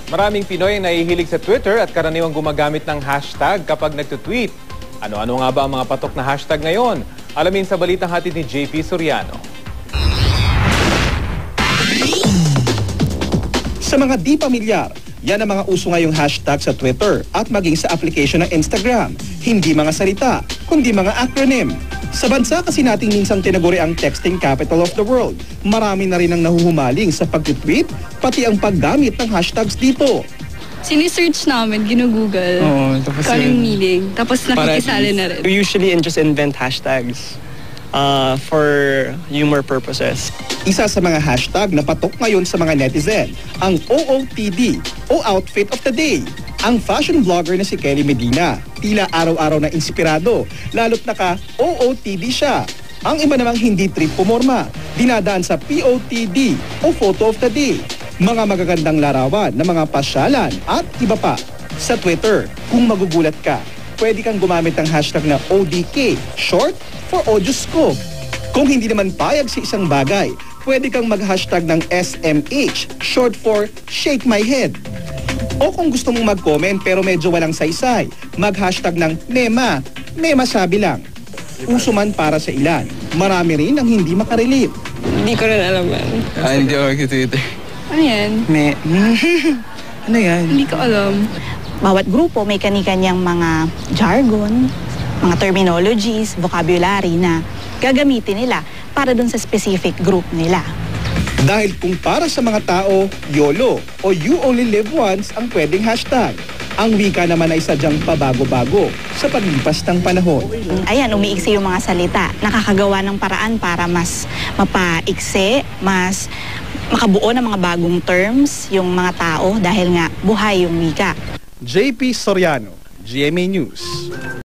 Maraming Pinoy ang nahihilig sa Twitter at karaniwang gumagamit ng hashtag kapag nagtutweet. Ano-ano nga ba ang mga patok na hashtag ngayon? Alamin sa balitang hatid ni JP Soriano. Sa mga di pamilyar, yan ang mga uso ngayong hashtag sa Twitter at maging sa application ng Instagram. Hindi mga salita, kundi mga acronym. Sa bansa kasi nating minsang tinaguri ang texting capital of the world, marami na rin ang nahuhumaling sa pag-tweet, pati ang paggamit ng hashtags dito. Sini-search namin, ginugoogle. Tapos kung anong meaning. Tapos nakikisali na rin. We usually just invent hashtags for humor purposes. Isa sa mga hashtag na patok ngayon sa mga netizen, ang OOTD o Outfit of the Day. Ang fashion vlogger na si Kelly Medina, tila araw-araw na inspirado, lalo't naka-OOTD siya. Ang iba namang hindi trip pumorma, dinadaan sa POTD o Photo of the Day. Mga magagandang larawan ng mga pasyalan at iba pa. Sa Twitter, kung magugulat ka, pwede kang gumamit ng hashtag na ODK, short for Odyosco. Kung hindi naman payag sa isang bagay, pwede kang mag-hashtag ng SMH, short for Shake My Head. O kung gusto mong mag-comment pero medyo walang saysay, mag-hashtag ng Mema, Mema sabi lang. Uso man para sa ilan, marami rin ang hindi makarelate. Hindi ko rin alam yan. Hindi ako nag-Twitter. Ano yan? Ano yan? Hindi ko alam. Bawat grupo may kani-kanyang mga jargon, mga terminologies, vocabulary na gagamitin nila para dun sa specific group nila. Dahil kung para sa mga tao, YOLO o You Only Live Once ang pwedeng hashtag. Ang wika naman ay sadyang pabago-bago sa paglipas ng panahon. Ayan, umiiksi yung mga salita. Nakakagawa ng paraan para mas mapaiksi, mas makabuo ng mga bagong terms yung mga tao dahil nga buhay yung wika. JP Soriano, GMA News.